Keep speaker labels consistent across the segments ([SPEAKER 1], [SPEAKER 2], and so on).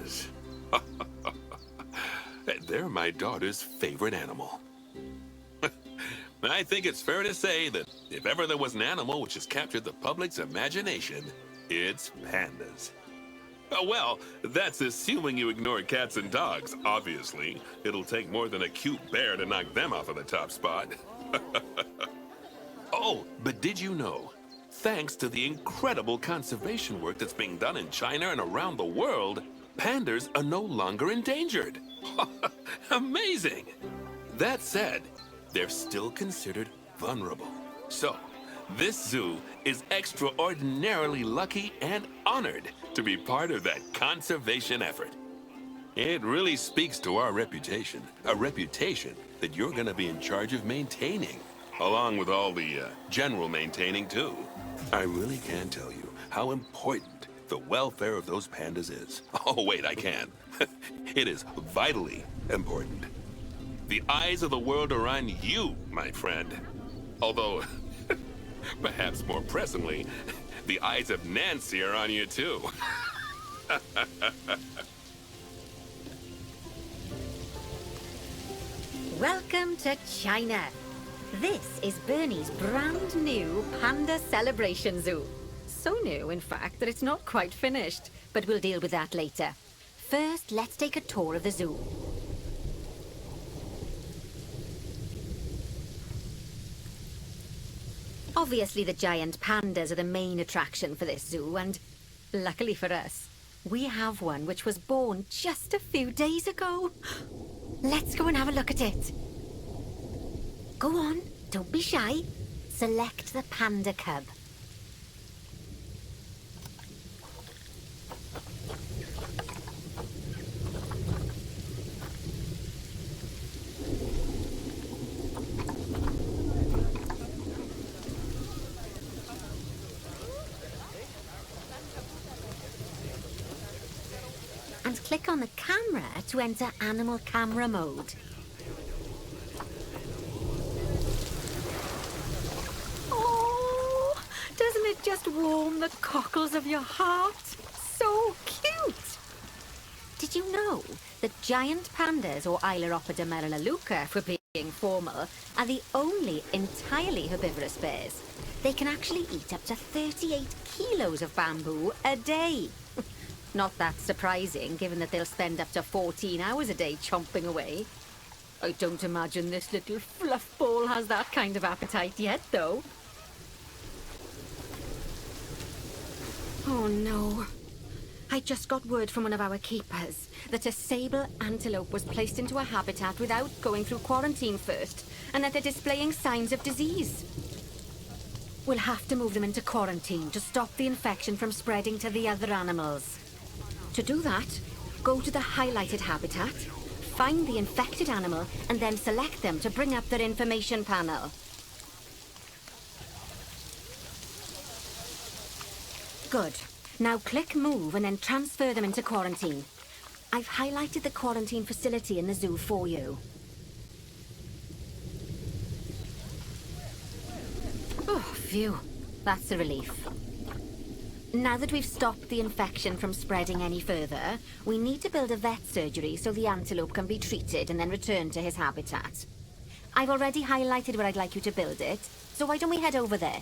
[SPEAKER 1] Pandas. They're my daughter's favorite animal. I think it's fair to say that if ever there was an animal which has captured the public's imagination, it's pandas. Well, that's assuming you ignore cats and dogs, obviously. It'll take more than a cute bear to knock them off of the top spot. Oh, but did you know? Thanks to the incredible conservation work that's being done in China and around the world, pandas are no longer endangered. Amazing! That said, they're still considered vulnerable. So, this zoo is extraordinarily lucky and honored to be part of that conservation effort. It really speaks to our reputation, a reputation that you're going to be in charge of maintaining, along with all the general maintaining too. I really can't tell you how important the welfare of those pandas is. Oh, wait, I can. It is vitally important. The eyes of the world are on you, my friend. Although, perhaps more pressingly, the eyes of Nancy are on you too.
[SPEAKER 2] Welcome to China. This is Bernie's brand new Panda Celebration Zoo. So new, in fact, that it's not quite finished, but we'll deal with that later. First, let's take a tour of the zoo. Obviously, the giant pandas are the main attraction for this zoo, and luckily for us, we have one which was born just a few days ago. Let's go and have a look at it. Go on, don't be shy. Select the panda cub. And click on the camera to enter animal camera mode. Oh, doesn't it just warm the cockles of your heart? So cute! Did you know that giant pandas, or Ailuropoda melaleuca for being formal, are the only entirely herbivorous bears? They can actually eat up to 38 kilos of bamboo a day. Not that surprising, given that they'll spend up to 14 hours a day chomping away. I don't imagine this little fluff ball has that kind of appetite yet, though. Oh no. I just got word from one of our keepers that a sable antelope was placed into a habitat without going through quarantine first, and that they're displaying signs of disease. We'll have to move them into quarantine to stop the infection from spreading to the other animals. To do that, go to the highlighted habitat, find the infected animal, and then select them to bring up their information panel. Good. Now click Move and then transfer them into quarantine. I've highlighted the quarantine facility in the zoo for you. Oh, phew. That's a relief. Now that we've stopped the infection from spreading any further, we need to build a vet surgery so the antelope can be treated and then returned to his habitat. I've already highlighted where I'd like you to build it, so why don't we head over there?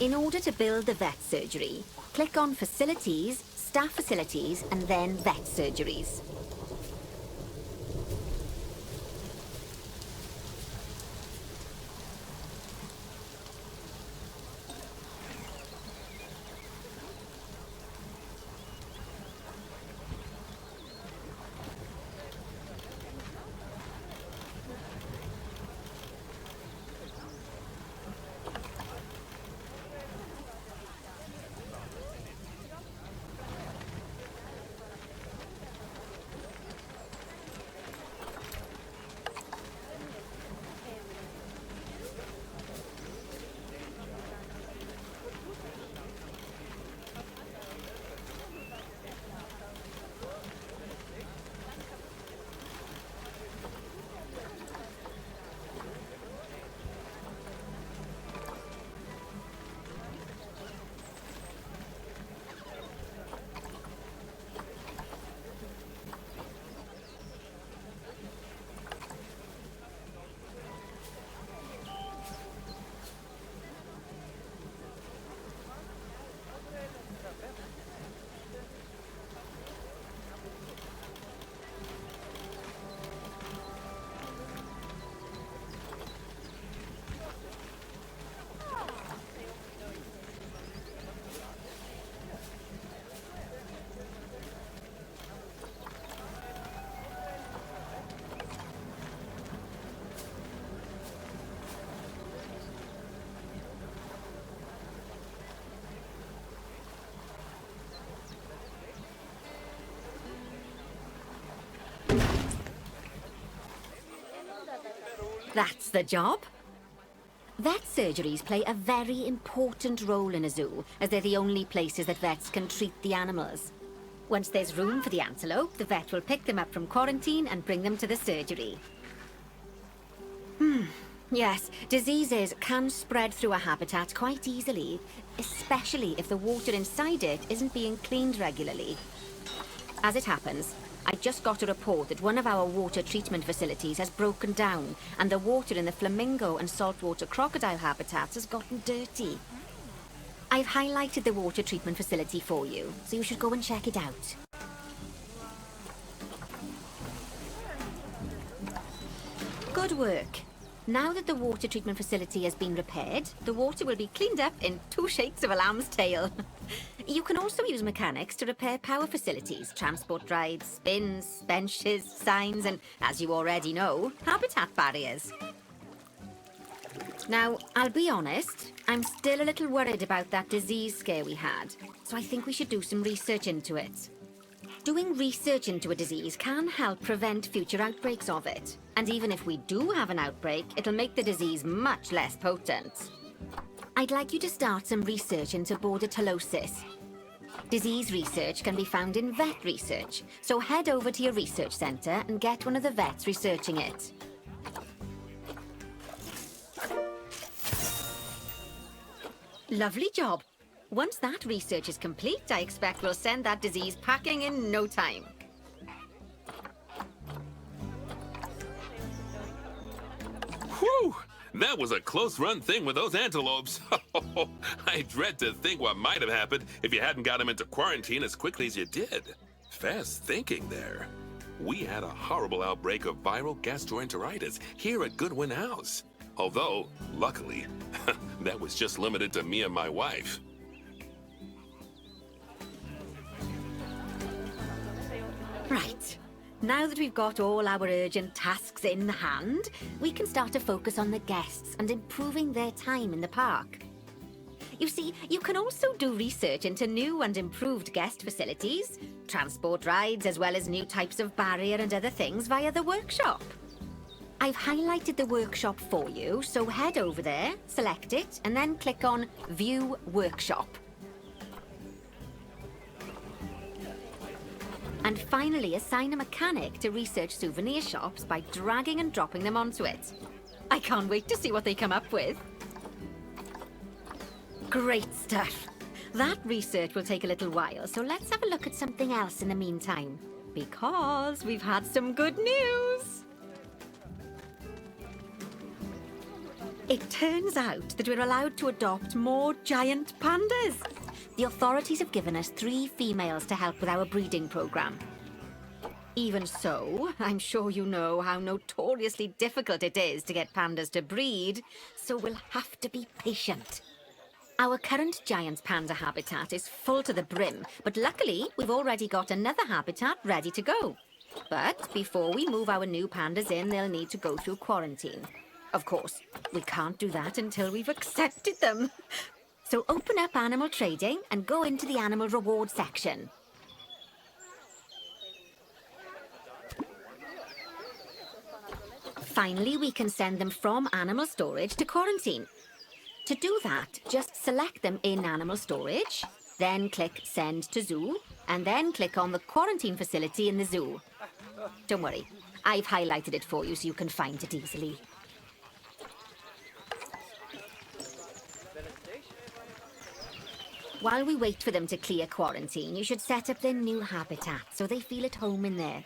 [SPEAKER 2] In order to build the vet surgery, click on Facilities, Staff Facilities, and then Vet Surgeries. That's the job. Vet surgeries play a very important role in a zoo, as they're the only places that vets can treat the animals. Once there's room for the antelope, the vet will pick them up from quarantine and bring them to the surgery. Yes, diseases can spread through a habitat quite easily, especially if the water inside it isn't being cleaned regularly. As it happens, I just got a report that one of our water treatment facilities has broken down and the water in the flamingo and saltwater crocodile habitats has gotten dirty. I've highlighted the water treatment facility for you, so you should go and check it out. Good work. Now that the water treatment facility has been repaired, the water will be cleaned up in 2 shakes of a lamb's tail. You can also use mechanics to repair power facilities, transport rides, spins, benches, signs, and, as you already know, habitat barriers. Now, I'll be honest, I'm still a little worried about that disease scare we had, so I think we should do some research into it. Doing research into a disease can help prevent future outbreaks of it. And even if we do have an outbreak, it'll make the disease much less potent. I'd like you to start some research into bordetellosis. Disease research can be found in vet research, so head over to your research centre and get one of the vets researching it. Lovely job. Once that research is complete, I expect we'll send that disease packing in no time.
[SPEAKER 1] Whew! That was a close-run thing with those antelopes. I dread to think what might have happened if you hadn't got them into quarantine as quickly as you did. Fast thinking there. We had a horrible outbreak of viral gastroenteritis here at Goodwin House. Although, luckily, that was just limited to me and my wife.
[SPEAKER 2] Right. Now that we've got all our urgent tasks in hand, we can start to focus on the guests and improving their time in the park. You see, you can also do research into new and improved guest facilities, transport rides, as well as new types of barrier and other things via the workshop. I've highlighted the workshop for you, so head over there, select it, and then click on View Workshop. And finally, assign a mechanic to research souvenir shops by dragging and dropping them onto it. I can't wait to see what they come up with. Great stuff. That research will take a little while, so let's have a look at something else in the meantime. Because we've had some good news. It turns out that we're allowed to adopt more giant pandas. The authorities have given us 3 females to help with our breeding program. Even so, I'm sure you know how notoriously difficult it is to get pandas to breed, so we'll have to be patient. Our current giant panda habitat is full to the brim, but luckily we've already got another habitat ready to go. But before we move our new pandas in, they'll need to go through quarantine. Of course, we can't do that until we've accepted them. So open up animal trading and go into the animal reward section. Finally, we can send them from animal storage to quarantine. To do that, just select them in animal storage, then click Send to Zoo, and then click on the quarantine facility in the zoo. Don't worry, I've highlighted it for you so you can find it easily. While we wait for them to clear quarantine, you should set up their new habitat so they feel at home in there.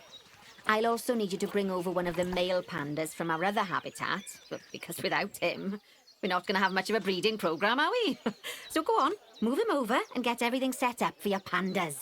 [SPEAKER 2] I'll also need you to bring over one of the male pandas from our other habitat, because without him, we're not going to have much of a breeding program, are we? So go on, move him over and get everything set up for your pandas.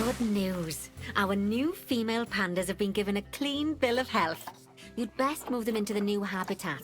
[SPEAKER 2] Good news. Our new female pandas have been given a clean bill of health. You'd best move them into the new habitat,